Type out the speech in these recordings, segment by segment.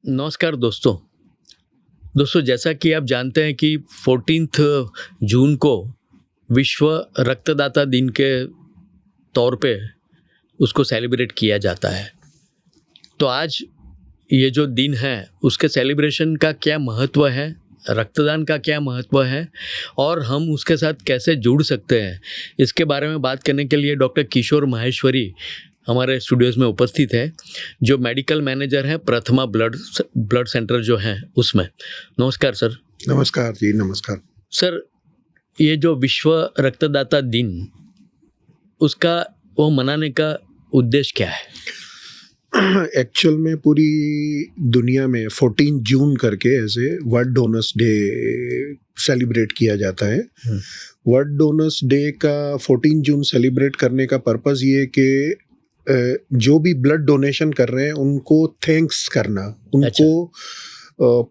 नमस्कार दोस्तों। जैसा कि आप जानते हैं कि 14 जून को विश्व रक्तदाता दिन के तौर पे उसको सेलिब्रेट किया जाता है। तो आज ये जो दिन है उसके सेलिब्रेशन का क्या महत्व है, रक्तदान का क्या महत्व है और हम उसके साथ कैसे जुड़ सकते हैं, इसके बारे में बात करने के लिए डॉक्टर किशोर माहेश्वरी हमारे स्टूडियोज़ में उपस्थित है, जो मेडिकल मैनेजर हैं प्रथमा ब्लड सेंटर जो हैं उसमें। नमस्कार सर। नमस्कार जी, नमस्कार। सर, ये जो विश्व रक्तदाता दिन, उसका वो मनाने का उद्देश्य क्या है? एक्चुअल में पूरी दुनिया में 14 जून करके ऐसे वर्ल्ड डोनर्स डे सेलिब्रेट किया जाता है। वर्ल्ड डोनर्स डे का 14 जून सेलिब्रेट करने का पर्पस ये है कि जो भी ब्लड डोनेशन कर रहे हैं उनको थैंक्स करना, उनको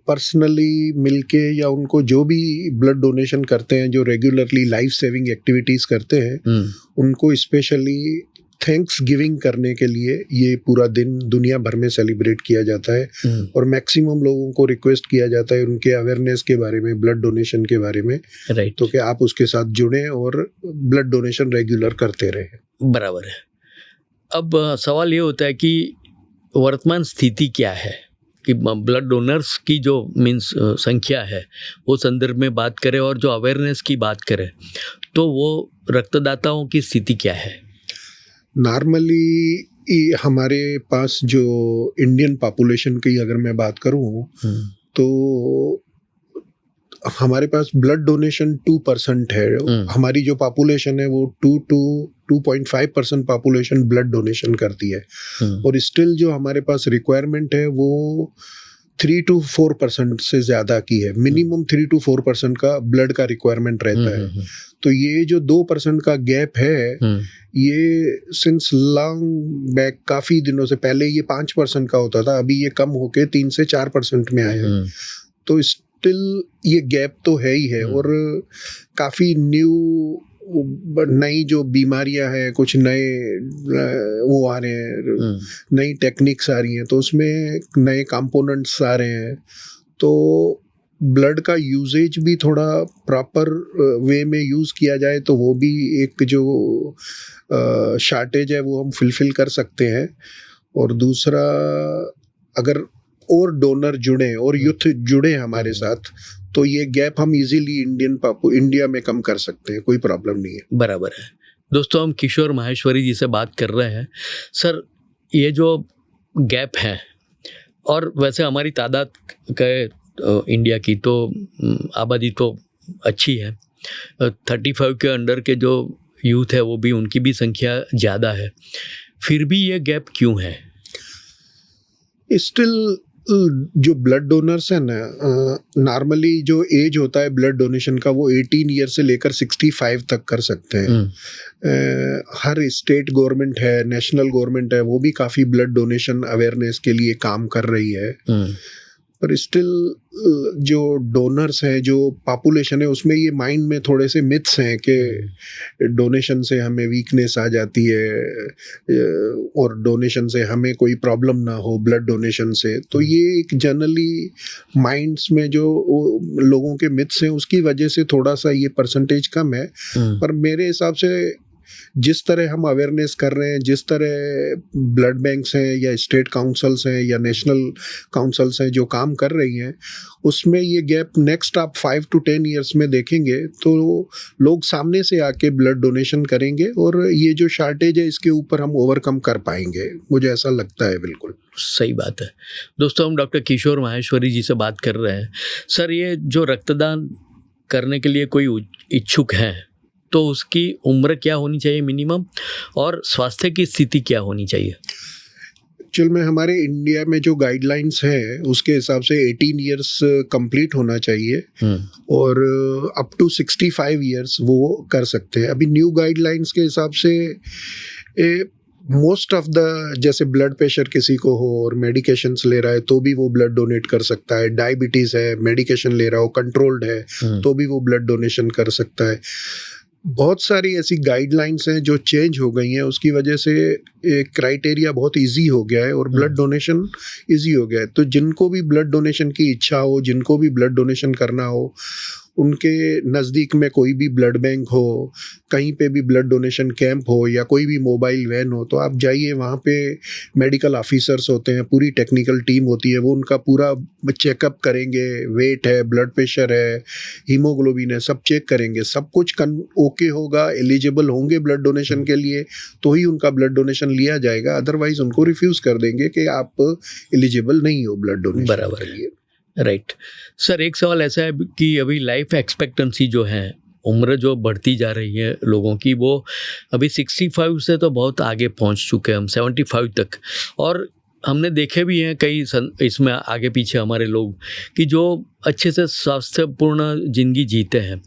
पर्सनली मिलके या उनको जो भी ब्लड डोनेशन करते हैं, जो रेगुलरली लाइफ सेविंग एक्टिविटीज़ करते हैं, उनको स्पेशली थैंक्स गिविंग करने के लिए ये पूरा दिन दुनिया भर में सेलिब्रेट किया जाता है। और मैक्सिमम लोगों को रिक्वेस्ट किया जाता है उनके अवेयरनेस के बारे में, ब्लड डोनेशन के बारे में, तो कि आप उसके साथ जुड़ें और ब्लड डोनेशन रेगुलर करते रहें। बराबर है। अब सवाल ये होता है कि वर्तमान स्थिति क्या है कि ब्लड डोनर्स की जो संख्या है वो संदर्भ में बात करें और जो अवेयरनेस की बात करें तो वो रक्तदाताओं की स्थिति क्या है? नॉर्मली हमारे पास जो इंडियन पॉपुलेशन की अगर मैं बात करूं तो हमारे पास ब्लड डोनेशन 2% है। हमारी जो पॉपुलेशन है वो 2.5% पॉपुलेशन ब्लड डोनेशन करती है। और स्टिल जो हमारे पास रिक्वायरमेंट है वो 3 to 4% से ज़्यादा की है। मिनिमम 3 to 4% का ब्लड का रिक्वायरमेंट रहता है। तो ये जो 2% का गैप है, ये सिंस लॉन्ग बैक, काफ़ी दिनों से पहले ये 5% का होता था, अभी ये कम होके 3 से 4% में आया है। तो स्टिल ये गैप तो है ही है। और काफ़ी नई जो बीमारियां हैं, कुछ नए वो आ रहे हैं, नई टेक्निक्स आ रही हैं, तो उसमें नए कंपोनेंट्स आ रहे हैं, तो ब्लड का यूजेज भी थोड़ा प्रॉपर वे में यूज़ किया जाए तो वो भी एक जो शॉर्टेज है वो हम फुलफिल कर सकते हैं। और दूसरा, अगर और डोनर जुड़े और यूथ जुड़े हमारे साथ तो ये गैप हम इजीली इंडिया में कम कर सकते हैं, कोई प्रॉब्लम नहीं है। बराबर है। दोस्तों, हम किशोर माहेश्वरी जी से बात कर रहे हैं। सर, ये जो गैप है, और वैसे हमारी तादाद कहे इंडिया की तो आबादी तो अच्छी है, 35 के अंडर के जो यूथ है वो भी, उनकी भी संख्या ज़्यादा है, फिर भी ये गैप क्यों है? स्टिल जो ब्लड डोनर्स है ना, नॉर्मली जो एज होता है ब्लड डोनेशन का वो 18 ईयर से लेकर 65 तक कर सकते हैं। हर स्टेट गवर्नमेंट है, नेशनल गवर्नमेंट है, वो भी काफ़ी ब्लड डोनेशन अवेयरनेस के लिए काम कर रही है। पर स्टिल जो डोनर्स हैं, जो पॉपुलेशन है, उसमें ये माइंड में थोड़े से मिथ्स हैं कि डोनेशन से हमें वीकनेस आ जाती है और डोनेशन से हमें कोई प्रॉब्लम ना हो ब्लड डोनेशन से। तो ये एक जनरली माइंड्स में जो लोगों के मिथ्स हैं उसकी वजह से थोड़ा सा ये परसेंटेज कम है। पर मेरे हिसाब से जिस तरह हम अवेयरनेस कर रहे हैं, जिस तरह ब्लड बैंक्स हैं या स्टेट काउंसिल्स हैं या नेशनल काउंसिल्स हैं जो काम कर रही हैं, उसमें ये गैप नेक्स्ट आप 5 to 10 ईयर्स में देखेंगे तो लोग सामने से आके ब्लड डोनेशन करेंगे और ये जो शॉर्टेज है इसके ऊपर हम ओवरकम कर पाएंगे, मुझे ऐसा लगता है। बिल्कुल सही बात है। दोस्तों, हम डॉक्टर किशोर माहेश्वरी जी से बात कर रहे हैं। सर, ये जो रक्तदान करने के लिए कोई इच्छुक हैं तो उसकी उम्र क्या होनी चाहिए मिनिमम, और स्वास्थ्य की स्थिति क्या होनी चाहिए? एक्चुअल में हमारे इंडिया में जो गाइडलाइंस हैं उसके हिसाब से 18 इयर्स कंप्लीट होना चाहिए और अप टू 65 इयर्स वो कर सकते हैं। अभी न्यू गाइडलाइंस के हिसाब से मोस्ट ऑफ द, जैसे ब्लड प्रेशर किसी को हो और मेडिकेशंस ले रहा है तो भी वो ब्लड डोनेट कर सकता है, डायबिटीज़ है, मेडिकेशन ले रहा हो, कंट्रोल्ड है, तो भी वो ब्लड डोनेशन कर सकता है। बहुत सारी ऐसी गाइडलाइंस हैं जो चेंज हो गई हैं, उसकी वजह से एक क्राइटेरिया बहुत इजी हो गया है और ब्लड डोनेशन इजी हो गया है। तो जिनको भी ब्लड डोनेशन की इच्छा हो, जिनको भी ब्लड डोनेशन करना हो, उनके नज़दीक में कोई भी ब्लड बैंक हो, कहीं पे भी ब्लड डोनेशन कैंप हो या कोई भी मोबाइल वैन हो, तो आप जाइए, वहाँ पे मेडिकल ऑफिसर्स होते हैं, पूरी टेक्निकल टीम होती है, वो उनका पूरा चेकअप करेंगे, वेट है, ब्लड प्रेशर है, हीमोग्लोबिन है, सब चेक करेंगे, सब कुछ ओके होगा, एलिजिबल होंगे ब्लड डोनेशन के लिए तो ही उनका ब्लड डोनेशन लिया जाएगा, अदरवाइज उनको रिफ्यूज़ कर देंगे कि आप एलिजिबल नहीं हो ब्लड डोनेशन बराबर के लिए। राइट सर, एक सवाल ऐसा है कि अभी लाइफ एक्सपेक्टेंसी जो है, उम्र जो बढ़ती जा रही है लोगों की, वो अभी 65 से तो बहुत आगे पहुंच चुके हैं हम, 75 तक। और हमने देखे भी हैं कई इसमें आगे पीछे हमारे लोग कि जो अच्छे से स्वास्थ्यपूर्ण जिंदगी जीते हैं।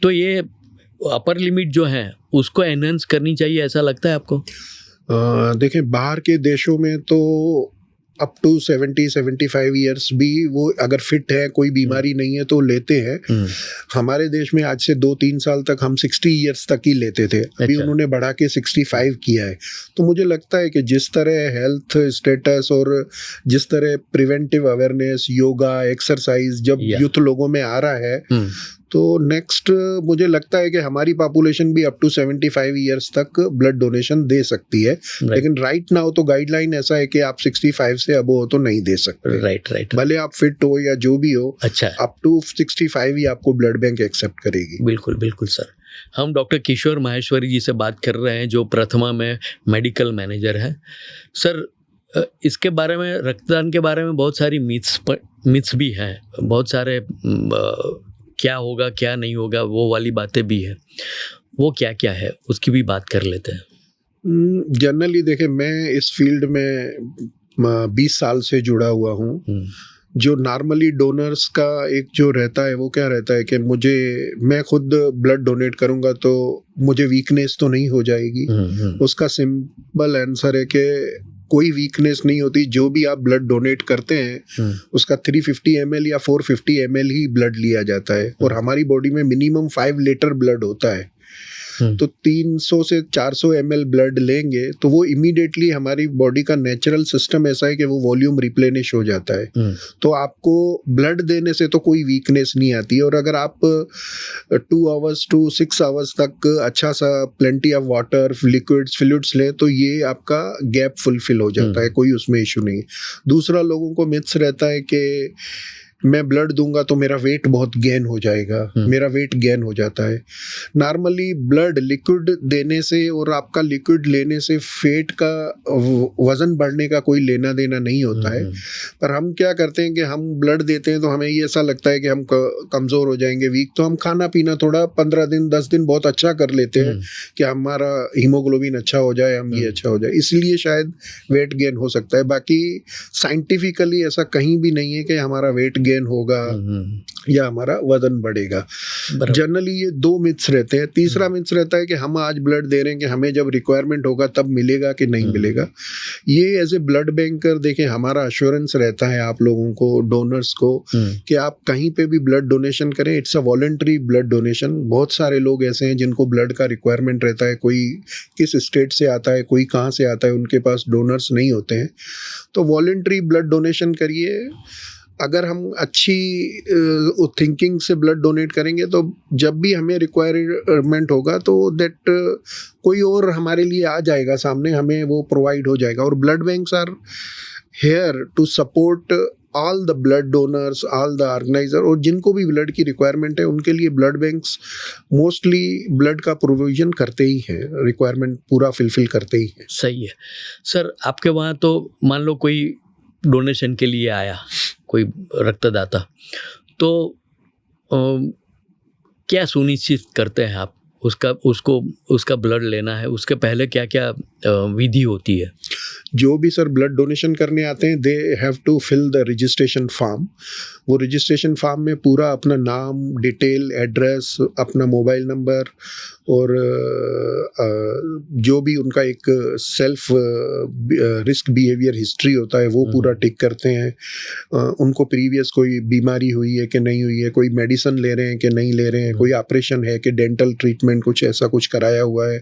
तो ये अपर लिमिट जो है उसको एनहांस करनी चाहिए, ऐसा लगता है आपको? देखें, बाहर के देशों में तो अप टू 70-75 ईयर्स भी वो अगर फिट है, कोई बीमारी नहीं है तो लेते हैं। हमारे देश में आज से 2-3 साल तक हम 60 ईयर्स तक ही लेते थे, अभी उन्होंने बढ़ा के 65 किया है। तो मुझे लगता है कि जिस तरह हेल्थ स्टेटस और जिस तरह प्रिवेंटिव अवेयरनेस, योगा, एक्सरसाइज जब यूथ लोगों में आ रहा है, तो नेक्स्ट मुझे लगता है कि हमारी पॉपुलेशन भी अप टू 75 ईयर्स तक ब्लड डोनेशन दे सकती है। लेकिन राइट नाउ तो गाइडलाइन ऐसा है कि आप 65 से अबो हो तो नहीं दे सकते। राइट भले आप फिट हो या जो भी हो, अच्छा, अप टू 65 ही आपको ब्लड बैंक एक्सेप्ट करेगी। बिल्कुल बिल्कुल सर। हम डॉक्टर किशोर माहेश्वरी जी से बात कर रहे हैं, जो प्रथमा में मेडिकल मैनेजर है। सर, इसके बारे में, रक्तदान के बारे में बहुत सारी मिथ्स भी हैं, बहुत सारे क्या होगा क्या नहीं होगा वो वाली बातें भी है। वो क्या क्या है उसकी भी बात कर लेते हैं। जनरली देखें, मैं इस फील्ड में 20 साल से जुड़ा हुआ हूँ। जो नॉर्मली डोनर्स का एक जो रहता है वो क्या रहता है कि मैं खुद ब्लड डोनेट करूँगा तो मुझे वीकनेस तो नहीं हो जाएगी। उसका सिंपल आंसर है कि कोई वीकनेस नहीं होती। जो भी आप ब्लड डोनेट करते हैं उसका 350 ml या 450 ml ही ब्लड लिया जाता है और हमारी बॉडी में मिनिमम 5 लीटर ब्लड होता है। तो 300 से 400 ml ब्लड लेंगे तो वो इमीडिएटली, हमारी बॉडी का नेचुरल सिस्टम ऐसा है कि वो वॉल्यूम रिप्लेनिश हो जाता है। तो आपको ब्लड देने से तो कोई वीकनेस नहीं आती। और अगर आप 2 आवर्स to 6 आवर्स तक अच्छा सा प्लेंटी ऑफ वाटर, फ्लूइड्स लें तो ये आपका गैप फुलफिल हो जाता है, कोई उसमें इशू नहीं। दूसरा, लोगों को मिथ्स रहता है कि मैं ब्लड दूंगा तो मेरा वेट बहुत गेन हो जाएगा। मेरा वेट गेन हो जाता है। नॉर्मली ब्लड लिक्विड देने से और आपका लिक्विड लेने से फेट का वजन बढ़ने का कोई लेना देना नहीं होता है। पर हम क्या करते हैं कि हम ब्लड देते हैं तो हमें ये ऐसा लगता है कि हम कमज़ोर हो जाएंगे, वीक, तो हम खाना पीना थोड़ा 15 दिन 10 दिन बहुत अच्छा कर लेते हैं कि हमारा हीमोग्लोबिन अच्छा हो जाए, हम ये अच्छा हो जाए, इसलिए शायद वेट गेन हो सकता है। बाकी साइंटिफिकली ऐसा कहीं भी नहीं है कि हमारा वेट गेन होगा या हमारा वजन बढ़ेगा। जनरली ये 2 मिथ्स रहते हैं। तीसरा मिथ्स रहता है कि हम आज ब्लड दे रहे हैं कि हमें जब रिक्वायरमेंट होगा तब मिलेगा कि नहीं मिलेगा। ये एज ए ब्लड बैंकर देखें, हमारा अश्योरेंस रहता है आप लोगों को, डोनर्स को, कि आप कहीं पे भी ब्लड डोनेशन करें, it's a voluntary blood donation. बहुत सारे लोग ऐसे हैं जिनको ब्लड का रिक्वायरमेंट रहता है, कोई किस स्टेट से आता है, कोई कहाँ से आता है, उनके पास डोनर्स नहीं होते हैं, तो वॉलंटरी ब्लड डोनेशन करिए। अगर हम अच्छी थिंकिंग से ब्लड डोनेट करेंगे तो जब भी हमें रिक्वायरमेंट होगा तो दैट कोई और हमारे लिए आ जाएगा सामने, हमें वो प्रोवाइड हो जाएगा। और blood banks are here to support all the blood donors, all the organiser, और जिनको भी ब्लड की रिक्वायरमेंट है उनके लिए ब्लड बैंक्स मोस्टली ब्लड का प्रोविजन करते ही हैं, रिक्वायरमेंट पूरा फिलफिल करते ही हैं। सही है सर। आपके वहाँ तो मान लो कोई डोनेशन के लिए आया, कोई रक्तदाता, तो क्या सुनिश्चित करते हैं आप उसका ब्लड लेना है, उसके पहले क्या क्या विधि होती है? जो भी सर ब्लड डोनेशन करने आते हैं, they have to fill the registration form. वो रजिस्ट्रेशन फॉर्म में पूरा अपना नाम, डिटेल, एड्रेस, अपना मोबाइल नंबर और जो भी उनका एक सेल्फ रिस्क बिहेवियर हिस्ट्री होता है वो पूरा टिक करते हैं। उनको प्रीवियस कोई बीमारी हुई है कि नहीं हुई है, कोई मेडिसिन ले रहे हैं कि नहीं ले रहे हैं, कोई ऑपरेशन है कि डेंटल ट्रीटमेंट कुछ ऐसा कुछ कराया हुआ है,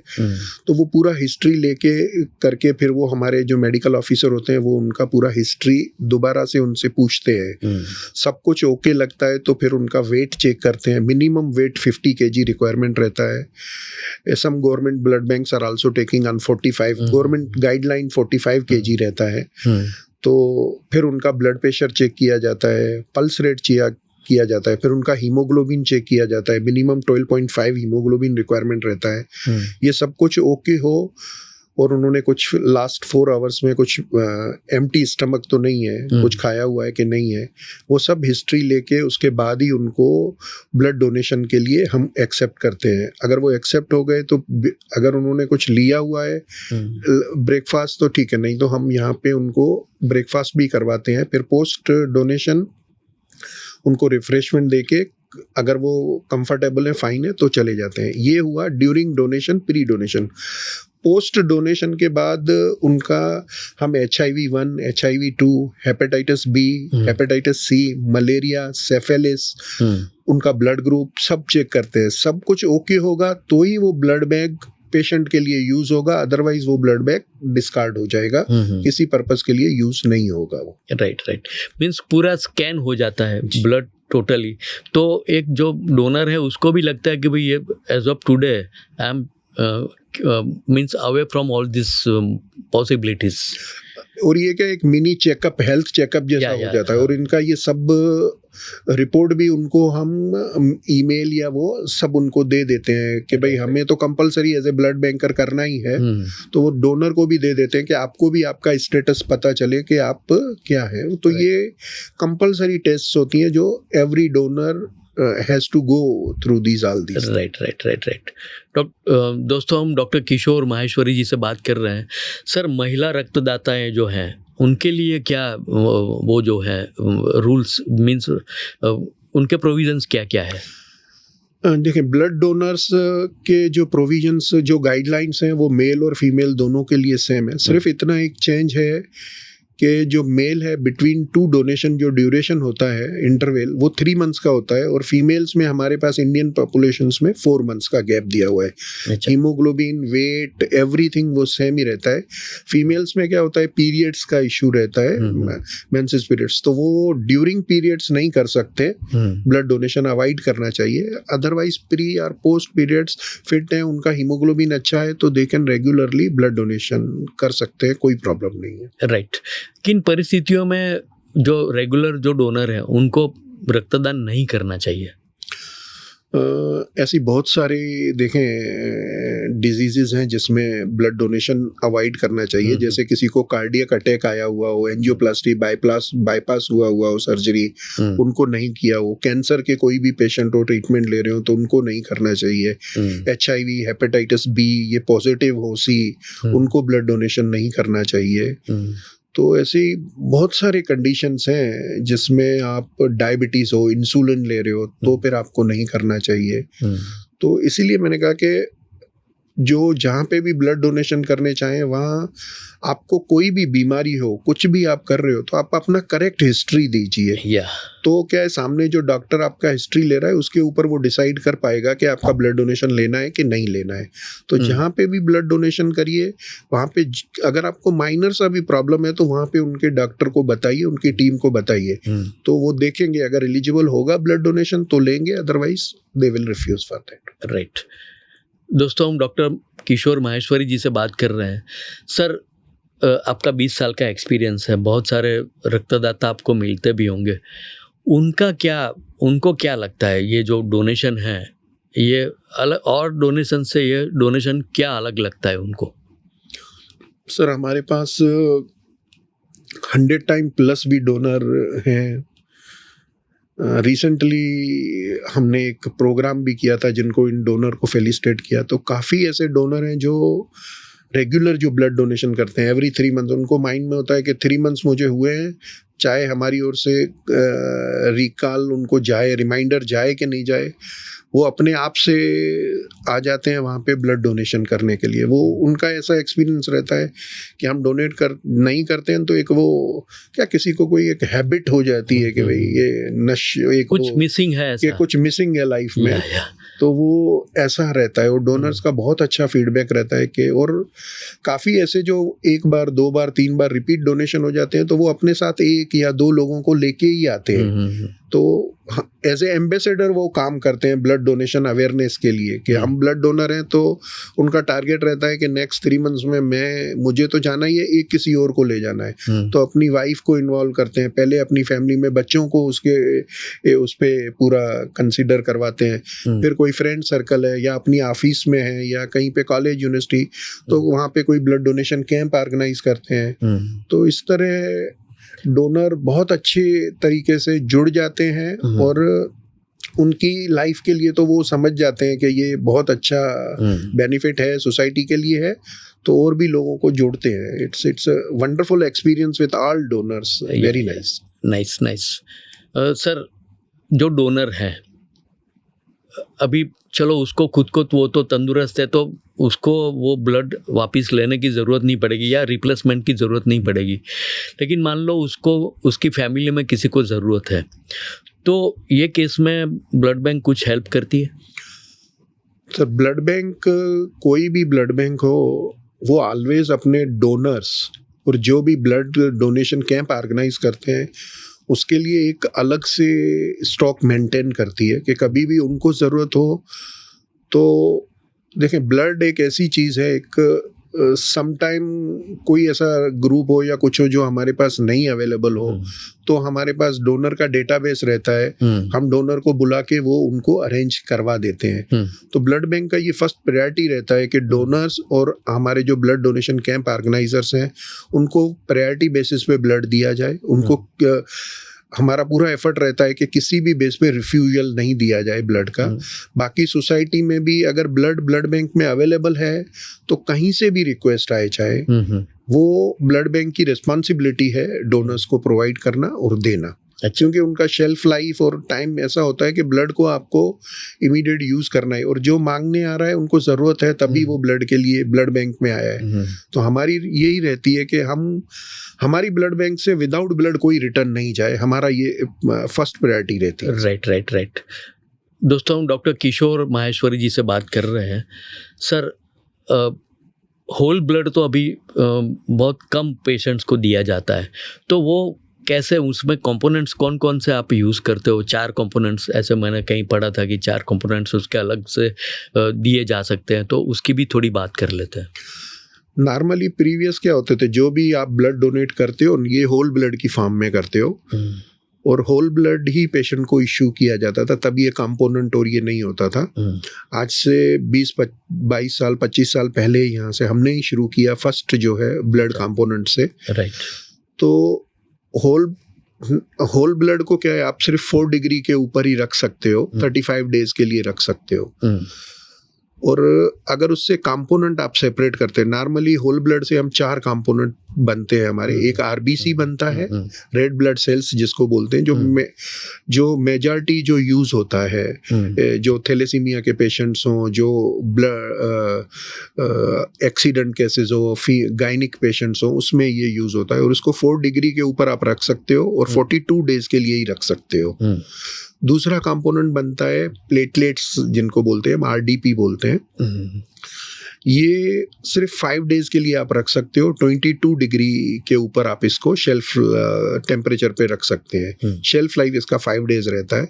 तो वो पूरा हिस्ट्री लेके करके फिर वो हमारे जो मेडिकल ऑफिसर होते हैं वो उनका पूरा हिस्ट्री दोबारा से उनसे पूछते हैं। सब कुछ ओके लगता है तो फिर उनका वेट चेक करते हैं। मिनिमम वेट 50 kg रिक्वायरमेंट रहता है। Some government blood banks are also taking on 45, government guideline 45 kg रहता है। तो फिर उनका ब्लड प्रेशर चेक किया जाता है, पल्स रेट किया जाता है, फिर उनका हीमोग्लोबिन चेक किया जाता है। मिनिमम 12.5 हीमोग्लोबिन रिक्वायरमेंट रहता है। ये सब कुछ ओके हो और उन्होंने कुछ लास्ट 4 आवर्स में कुछ एम्प्टी स्टमक तो नहीं है, कुछ खाया हुआ है कि नहीं है, वो सब हिस्ट्री लेके उसके बाद ही उनको ब्लड डोनेशन के लिए हम एक्सेप्ट करते हैं। अगर वो एक्सेप्ट हो गए तो अगर उन्होंने कुछ लिया हुआ है ब्रेकफास्ट तो ठीक है, नहीं तो हम यहाँ पे उनको ब्रेकफास्ट भी करवाते हैं। फिर पोस्ट डोनेशन उनको रिफ्रेशमेंट देके अगर वो कंफर्टेबल है, फाइन है, तो चले जाते हैं। ये हुआ during donation, pre donation. Post donation के बाद उनका हम HIV-1, HIV-2, hepatitis B, hepatitis C, malaria, syphilis, उनका ब्लड ग्रुप सब चेक करते हैं। सब कुछ ओके होगा तो ही वो ब्लड बैग पेशेंट के लिए यूज होगा, अदरवाइज वो ब्लड बैग डिस्कार्ड हो जाएगा, किसी पर्पस के लिए यूज नहीं होगा वो। राइट मीन्स पूरा स्कैन हो जाता है ब्लड टोटली। तो एक जो डोनर है उसको भी लगता है कि भाई ये as of today I am means away from all this possibilities. और ये क्या एक मिनी चेकअप, हेल्थ चेकअप जैसा हो जाता है। और इनका ये सब रिपोर्ट भी उनको हम ईमेल या वो सब उनको दे देते हैं कि भाई हमें तो compulsory as a blood banker करना ही है, तो वो डोनर को भी दे देते हैं कि आपको भी आपका स्टेटस पता चले कि आप क्या है। तो ये कंपलसरी टेस्ट होती हैं जो every donor has to go through these all these. Right. दोस्तों हम डॉक्टर किशोर माहेश्वरी जी से बात कर रहे हैं। सर, महिला रक्तदाताएं जो हैं उनके लिए क्या वो जो है रूल्स मीन्स उनके प्रोविजंस क्या क्या है? देखिए, ब्लड डोनर्स के जो प्रोविजंस, जो गाइडलाइंस हैं वो मेल और फीमेल दोनों के लिए सेम है। सिर्फ इतना एक चेंज है कि जो मेल है बिटवीन 2 डोनेशन जो ड्यूरेशन होता है इंटरवल वो 3 मंथ्स का होता है, और फीमेल्स में हमारे पास इंडियन पॉपुलेशंस में 4 मंथ्स का गैप दिया हुआ है। हीमोग्लोबिन, वेट, एवरीथिंग वो सेम ही रहता है। फीमेल्स में क्या होता है, पीरियड्स का इशू रहता है, मेंसेस पीरियड्स, तो वो ड्यूरिंग पीरियड्स नहीं कर सकते, ब्लड डोनेशन अवॉइड करना चाहिए। अदरवाइज प्री और पोस्ट पीरियड्स फिट हैं, उनका हीमोग्लोबिन अच्छा है तो they can regularly blood donation कर सकते हैं, कोई प्रॉब्लम नहीं है। राइट। किन परिस्थितियों में जो रेगुलर जो डोनर है उनको रक्तदान नहीं करना चाहिए? ऐसी बहुत सारी देखें डिजीजेस हैं जिसमें ब्लड डोनेशन अवॉइड करना चाहिए। जैसे किसी को कार्डियक अटैक आया हुआ हो, एंजियोप्लास्टी, बाईपास हुआ हो, सर्जरी उनको नहीं किया हो, कैंसर के कोई भी पेशेंट हो ट्रीटमेंट ले रहे हो तो उनको नहीं करना चाहिए। HIV, हेपेटाइटिस बी ये पॉजिटिव हो, सी, उनको ब्लड डोनेशन नहीं करना चाहिए। तो ऐसी बहुत सारे कंडीशंस हैं जिसमें आप डायबिटीज हो, इंसुलिन ले रहे हो तो फिर आपको नहीं करना चाहिए। तो इसीलिए मैंने कहा कि जो जहाँ पे भी ब्लड डोनेशन करने चाहें वहाँ आपको कोई भी बीमारी हो, कुछ भी आप कर रहे हो तो आप अपना करेक्ट हिस्ट्री दीजिए। तो क्या है, सामने जो डॉक्टर आपका हिस्ट्री ले रहा है उसके ऊपर वो डिसाइड कर पाएगा कि आपका ब्लड डोनेशन लेना है कि नहीं लेना है। तो जहाँ पे भी ब्लड डोनेशन करिए वहाँ पे अगर आपको माइनर सा भी प्रॉब्लम है तो वहाँ पे उनके डॉक्टर को बताइए, उनकी टीम को बताइए, तो वो देखेंगे अगर एलिजिबल होगा ब्लड डोनेशन तो लेंगे, otherwise they will refuse for that. Right. दोस्तों हम डॉक्टर किशोर माहेश्वरी जी से बात कर रहे हैं। सर, आपका 20 साल का एक्सपीरियंस है, बहुत सारे रक्तदाता आपको मिलते भी होंगे, उनको क्या लगता है ये जो डोनेशन है ये अलग और डोनेशन से ये डोनेशन क्या अलग लगता है उनको? सर, हमारे पास 100 टाइम प्लस भी डोनर हैं। रिसेंटली हमने एक प्रोग्राम भी किया था जिनको इन डोनर को फेलिसिटेट किया, तो काफ़ी ऐसे डोनर हैं जो रेगुलर जो ब्लड डोनेशन करते हैं एवरी 3 मंथ्स, उनको माइंड में होता है कि 3 मंथ्स मुझे हुए हैं, चाहे हमारी ओर से रिकॉल उनको जाए, रिमाइंडर जाए कि नहीं जाए, वो अपने आप से आ जाते हैं वहाँ पे ब्लड डोनेशन करने के लिए। वो उनका ऐसा एक्सपीरियंस रहता है कि हम डोनेट नहीं करते हैं तो एक वो क्या किसी को कोई एक हैबिट हो जाती है कि भाई ये एक कुछ मिसिंग है ऐसा, ये कुछ मिसिंग है लाइफ में, या। तो वो ऐसा रहता है। और डोनर्स का बहुत अच्छा फीडबैक रहता है कि, और काफ़ी ऐसे जो 1 बार 2 बार 3 बार रिपीट डोनेशन हो जाते हैं तो वो अपने साथ 1 या 2 लोगों को लेके ही आते हैं। तो एज ए एम्बेसडर वो काम करते हैं ब्लड डोनेशन अवेयरनेस के लिए कि हम ब्लड डोनर हैं, तो उनका टारगेट रहता है कि नेक्स्ट 3 मंथ्स में मुझे तो जाना ही है, एक किसी और को ले जाना है। तो अपनी वाइफ को इन्वॉल्व करते हैं, पहले अपनी फैमिली में बच्चों को उस पे पूरा कंसिडर करवाते हैं, फिर कोई फ्रेंड सर्कल है या अपनी ऑफिस में है या कहीं पे कॉलेज यूनिवर्सिटी, तो वहाँ पे कोई ब्लड डोनेशन कैंप ऑर्गेनाइज करते हैं। तो इस तरह डोनर बहुत अच्छे तरीके से जुड़ जाते हैं और उनकी लाइफ के लिए तो वो समझ जाते हैं कि ये बहुत अच्छा बेनिफिट है, सोसाइटी के लिए है, तो और भी लोगों को जोड़ते हैं। It's a wonderful experience with all donors, very nice. Sir, जो डोनर है अभी, चलो उसको खुद को वो तो तंदुरुस्त है, तो उसको वो ब्लड वापस लेने की ज़रूरत नहीं पड़ेगी या रिप्लेसमेंट की ज़रूरत नहीं पड़ेगी, लेकिन मान लो उसको उसकी फैमिली में किसी को ज़रूरत है, तो ये केस में ब्लड बैंक कुछ हेल्प करती है? सर, ब्लड बैंक, कोई भी ब्लड बैंक हो, वो ऑलवेज अपने डोनर्स और जो भी ब्लड डोनेशन कैंप ऑर्गेनाइज करते हैं उसके लिए एक अलग से स्टॉक मेंटेन करती है कि कभी भी उनको ज़रूरत हो तो देखें, ब्लड एक ऐसी चीज़ है, एक समटाइम कोई ऐसा ग्रुप हो या कुछ हो जो हमारे पास नहीं अवेलेबल हो, तो हमारे पास डोनर का डेटाबेस रहता है, हम डोनर को बुला के वो उनको अरेंज करवा देते हैं। तो ब्लड बैंक का ये फर्स्ट प्रायोरिटी रहता है कि डोनर्स और हमारे जो ब्लड डोनेशन कैंप ऑर्गेनाइजर्स हैं उनको प्रायोरिटी बेसिस पे ब्लड दिया जाए। उनको हमारा पूरा एफर्ट रहता है कि किसी भी बेस पे रिफ्यूजल नहीं दिया जाए ब्लड का। बाकी सोसाइटी में भी अगर ब्लड बैंक में अवेलेबल है तो कहीं से भी रिक्वेस्ट आए, चाहे वो ब्लड बैंक की रिस्पॉन्सिबिलिटी है डोनर्स को प्रोवाइड करना और देना। क्योंकि उनका शेल्फ लाइफ और टाइम ऐसा होता है कि ब्लड को आपको इमीडिएट यूज करना है और जो मांगने आ रहा है उनको ज़रूरत है, तभी वो ब्लड के लिए ब्लड बैंक में आया है। तो हमारी यही रहती है कि हमारी ब्लड बैंक से विदाउट ब्लड कोई रिटर्न नहीं जाए, हमारा ये फर्स्ट प्रायोरिटी रहती है। राइट। दोस्तों, हम डॉक्टर किशोर माहेश्वरी जी से बात कर रहे हैं। सर, होल ब्लड तो अभी बहुत कम पेशेंट्स को दिया जाता है, तो वो कैसे, उसमें कंपोनेंट्स कौन कौन से आप यूज़ करते हो? 4 कंपोनेंट्स, ऐसे मैंने कहीं पढ़ा था कि 4 कंपोनेंट्स उसके अलग से दिए जा सकते हैं, तो उसकी भी थोड़ी बात कर लेते हैं। नॉर्मली प्रीवियस क्या होते थे, जो भी आप ब्लड डोनेट करते हो ये होल ब्लड की फॉर्म में करते हो और होल ब्लड ही पेशेंट को इश्यू किया जाता था, तब ये कंपोनेंट और ये नहीं होता था। आज से 20-22 साल 25 साल पहले यहाँ से हमने ही शुरू किया फर्स्ट जो है ब्लड कंपोनेंट से। राइट। तो होल ब्लड को क्या है, आप सिर्फ 4 डिग्री के ऊपर ही रख सकते हो, 35 डेज के लिए रख सकते हो। और अगर उससे कंपोनेंट आप सेपरेट करते हैं, नॉर्मली होल ब्लड से हम 4 कंपोनेंट बनते हैं हमारे। एक आरबीसी बनता है, रेड ब्लड सेल्स जिसको बोलते हैं, जो मेजॉरिटी जो यूज होता है, जो थैलेसीमिया के पेशेंट्स हों, जो एक्सीडेंट केसेस हो, गायनिक पेशेंट्स हों, उसमें ये यूज होता है और उसको 4 डिग्री के ऊपर आप रख सकते हो और 42 डेज के लिए ही रख सकते हो। दूसरा कंपोनेंट बनता है प्लेटलेट्स, जिनको बोलते हैं, हम आरडीपी बोलते हैं। ये सिर्फ 5 डेज के लिए आप रख सकते हो, 22 डिग्री के ऊपर आप इसको शेल्फ टेम्परेचर पे रख सकते हैं। शेल्फ लाइफ इसका 5 डेज रहता है।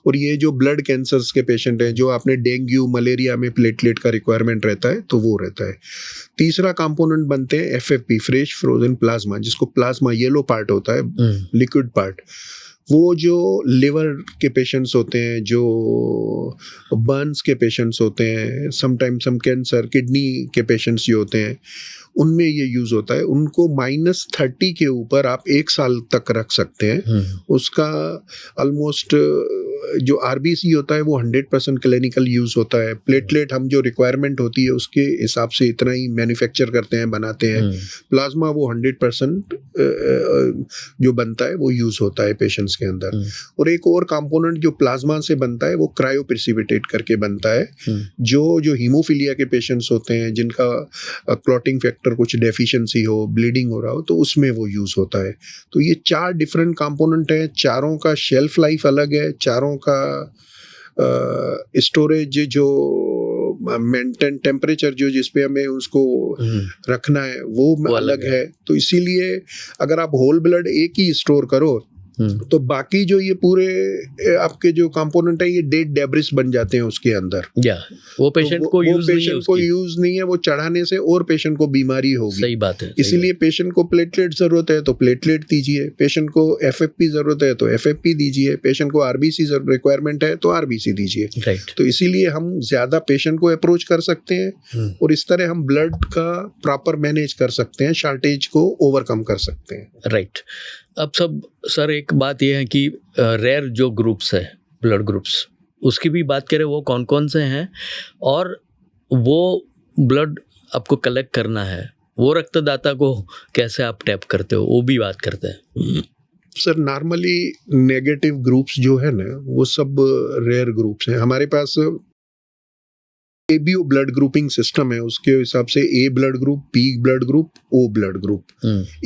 और ये जो ब्लड कैंसर्स के पेशेंट हैं, जो आपने डेंगू मलेरिया में प्लेटलेट का रिक्वायरमेंट रहता है, तो वो रहता है। तीसरा कंपोनेंट बनते हैं FFP, फ्रेश फ्रोजन प्लाज्मा, जिसको प्लाज्मा येलो पार्ट होता है, लिक्विड पार्ट। वो जो लिवर के पेशेंट्स होते हैं, जो बर्न्स के पेशेंट्स होते हैं, समटाइम्स सम कैंसर, किडनी के पेशेंट्स जो होते हैं, उनमें ये यूज़ होता है। उनको -30 के ऊपर आप 1 साल तक रख सकते हैं। उसका ऑलमोस्ट जो आरबीसी होता है वो 100% क्लिनिकल यूज़ होता है। प्लेटलेट हम जो रिक्वायरमेंट होती है उसके हिसाब से इतना ही मैन्युफैक्चर करते हैं, बनाते हैं। प्लाज्मा वो 100% जो बनता है वो यूज़ होता है पेशेंट्स के अंदर। और एक और कंपोनेंट जो प्लाज्मा से बनता है वो क्रायो प्रिसिपिटेट करके बनता है, जो हीमोफीलिया के पेशेंट्स होते हैं जिनका क्लॉटिंग फैक्टर कुछ डेफिशिएंसी हो, ब्लीडिंग हो रहा हो, तो उसमें वो यूज़ होता है। तो ये 4 डिफरेंट कंपोनेंट हैं, चारों का शेल्फ लाइफ अलग है, चारों का स्टोरेज जो मेंटेन टेम्परेचर जो जिस पे हमें उसको रखना है वो अलग है। तो इसीलिए अगर आप होल ब्लड एक ही स्टोर करो तो बाकी जो ये पूरे आपके जो कंपोनेंट है ये डेड डेब्रिस बन जाते हैं उसके अंदर। वो पेशेंट को यूज नहीं है, वो चढ़ाने से और पेशेंट को बीमारी होगी। सही बात है। इसीलिए पेशेंट को प्लेटलेट जरूरत है तो प्लेटलेट दीजिए, पेशेंट को एफएफपी जरूरत है तो एफएफपी दीजिए, पेशेंट को आरबीसी रिक्वायरमेंट है तो आरबीसी दीजिए। राइट। तो इसीलिए हम ज्यादा पेशेंट को अप्रोच कर सकते हैं और इस तरह हम ब्लड का प्रॉपर मैनेज कर सकते हैं, शॉर्टेज को ओवरकम कर सकते हैं। राइट। अब सब सर एक बात यह है कि रेयर जो ग्रुप्स है, ब्लड ग्रुप्स, उसकी भी बात करें, वो कौन कौन से हैं और वो ब्लड आपको कलेक्ट करना है, वो रक्तदाता को कैसे आप टैप करते हो, वो भी बात करते हैं। सर नॉर्मली नेगेटिव ग्रुप्स जो है ना वो सब रेयर ग्रुप्स हैं। हमारे पास एबीओ ब्लड ग्रुपिंग सिस्टम है, उसके हिसाब से A blood group, B blood group, O blood group,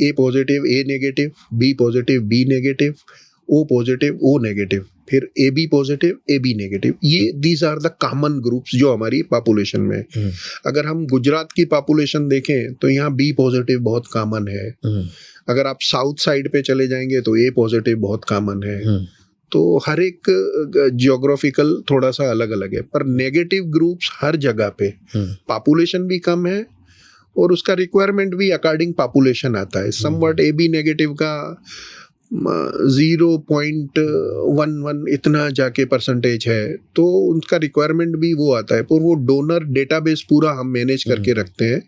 A positive A negative, B positive B negative, O positive O negative, फिर A B positive A B negative. ये these are the common groups जो हमारी population में। अगर हम गुजरात की population देखें तो यहाँ बी पॉजिटिव बहुत कॉमन है। अगर आप साउथ साइड पे चले जाएंगे तो ए पॉजिटिव बहुत कॉमन है। तो हर एक जियोग्राफिकल थोड़ा सा अलग अलग है, पर नेगेटिव ग्रुप्स हर जगह पे, पॉपुलेशन भी कम है और उसका रिक्वायरमेंट भी अकॉर्डिंग पॉपुलेशन आता है। समवट ए बी नेगेटिव का 0.11 इतना जाके परसेंटेज है, तो उनका रिक्वायरमेंट भी वो आता है। पर वो डोनर डेटाबेस पूरा हम मैनेज करके रखते हैं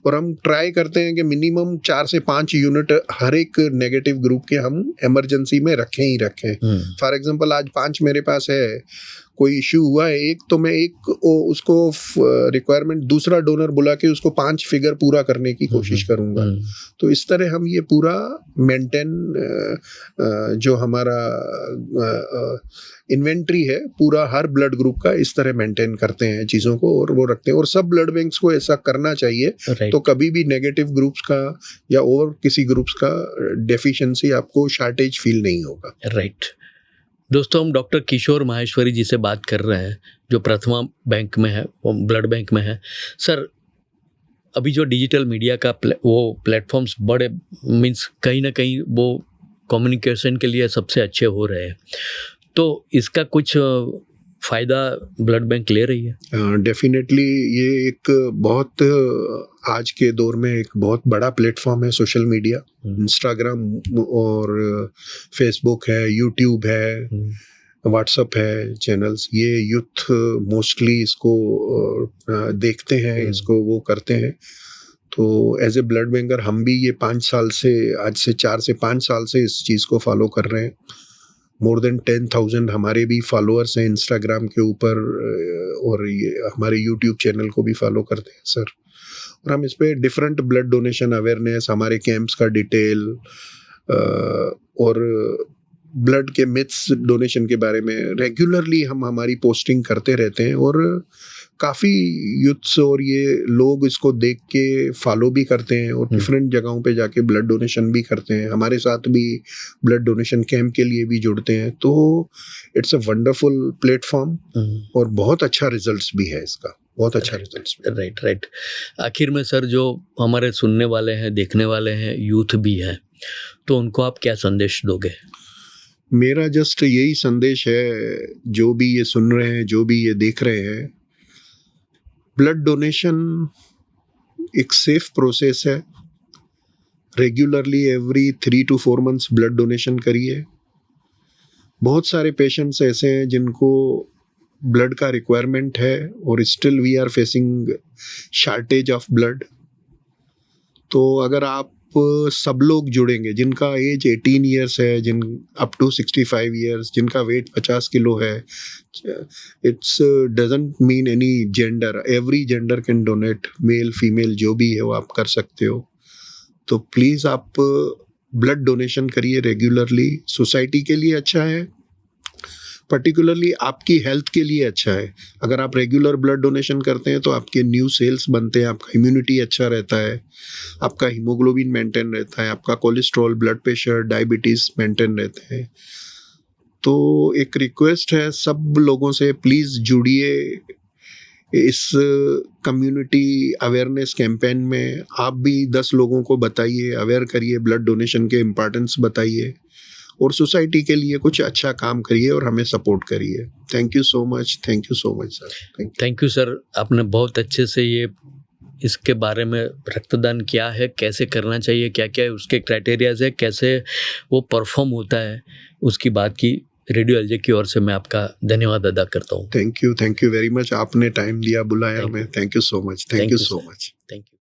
और हम ट्राई करते हैं कि मिनिमम 4 से 5 यूनिट हर एक नेगेटिव ग्रुप के हम इमरजेंसी में रखें ही रखें। फॉर एग्जांपल आज 5 मेरे पास है, कोई इश्यू हुआ है एक, तो मैं एक उसको रिक्वायरमेंट दूसरा डोनर बुला के उसको 5 फिगर पूरा करने की कोशिश करूंगा। तो इस तरह हम ये पूरा मेंटेन जो हमारा इन्वेंट्री है पूरा हर ब्लड ग्रुप का इस तरह मेंटेन करते हैं चीज़ों को और वो रखते हैं। और सब ब्लड बैंक्स को ऐसा करना चाहिए। तो कभी भी नेगेटिव ग्रुप्स का या और किसी ग्रुप्स का डेफिशिएंसी आपको शॉर्टेज फील नहीं होगा। राइट। दोस्तों, हम डॉक्टर किशोर माहेश्वरी जी से बात कर रहे हैं जो प्रथमा बैंक में है, वो ब्लड बैंक में है। सर, अभी जो डिजिटल मीडिया का वो प्लेटफॉर्म्स बड़े मीन्स कहीं ना कहीं वो कम्युनिकेशन के लिए सबसे अच्छे हो रहे हैं, तो इसका कुछ फ़ायदा ब्लड बैंक ले रही है? डेफिनेटली ये एक बहुत आज के दौर में एक बहुत बड़ा प्लेटफॉर्म है सोशल मीडिया। इंस्टाग्राम और फेसबुक है, यूट्यूब है, व्हाट्सएप है चैनल्स। ये यूथ मोस्टली इसको देखते हैं, इसको वो करते हैं। तो एज ए ब्लड बैंकर हम भी ये 5 साल से, आज से 4 से 5 साल से इस चीज़ को फॉलो कर रहे हैं। मोर देन 10,000 हमारे भी फॉलोअर्स हैं इंस्टाग्राम के ऊपर और ये हमारे यूट्यूब चैनल को भी फॉलो करते हैं सर। और हम इस पे डिफरेंट ब्लड डोनेशन अवेयरनेस, हमारे कैंप्स का डिटेल और ब्लड के मिथ्स डोनेशन के बारे में रेगुलरली हम हमारी पोस्टिंग करते रहते हैं। और काफ़ी यूथ्स और ये लोग इसको देख के फॉलो भी करते हैं और डिफरेंट जगहों पे जाके ब्लड डोनेशन भी करते हैं, हमारे साथ भी ब्लड डोनेशन कैंप के लिए भी जुड़ते हैं। तो इट्स अ वंडरफुल प्लेटफॉर्म और बहुत अच्छा रिजल्ट्स भी है इसका, बहुत अच्छा रिजल्ट्स। राइट। आखिर में सर, जो हमारे सुनने वाले हैं, देखने वाले हैं, यूथ भी हैं, तो उनको आप क्या संदेश दोगे? मेरा जस्ट यही संदेश है, जो भी ये सुन रहे हैं, जो भी ये देख रहे हैं, ब्लड डोनेशन एक सेफ प्रोसेस है। Regularly every 3 to 4 months blood donation करिए। बहुत सारे पेशेंट्स ऐसे हैं जिनको ब्लड का रिक्वायरमेंट है और still we are facing shortage of blood. तो अगर आप सब लोग जुड़ेंगे, जिनका एज 18 ईयर्स है, जिन अप टू 65 ईयर्स, जिनका वेट 50 किलो है, it's doesn't mean any gender, every gender can donate, male female जो भी है वो आप कर सकते हो। तो प्लीज़ आप ब्लड डोनेशन करिए रेगुलरली, सोसाइटी के लिए अच्छा है, पर्टिकुलरली आपकी हेल्थ के लिए अच्छा है। अगर आप रेगुलर ब्लड डोनेशन करते हैं तो आपके न्यू सेल्स बनते हैं, आपका इम्यूनिटी अच्छा रहता है, आपका हीमोग्लोबिन मेंटेन रहता है, आपका cholesterol, blood pressure, diabetes maintain रहते हैं। तो एक रिक्वेस्ट है सब लोगों से, प्लीज़ जुड़िए इस कम्युनिटी अवेयरनेस कैंपेन में। आप भी 10 लोगों को बताइए, अवेयर करिए, ब्लड डोनेशन के इम्पोर्टेंस बताइए और सोसाइटी के लिए कुछ अच्छा काम करिए और हमें सपोर्ट करिए। Thank you so much, thank you so much sir. Thank you sir, आपने बहुत अच्छे से ये इसके बारे में, रक्तदान क्या है, कैसे करना चाहिए, क्या क्या है उसके क्राइटेरियाज है, कैसे वो परफॉर्म होता है, उसकी बात की। रेडियो एलजे की ओर से मैं आपका धन्यवाद अदा करता हूँ। थैंक यू वेरी मच, आपने टाइम दिया, बुलाया Thank हमें। Thank you so much, thank Thank you you, so sir. Much. Thank you.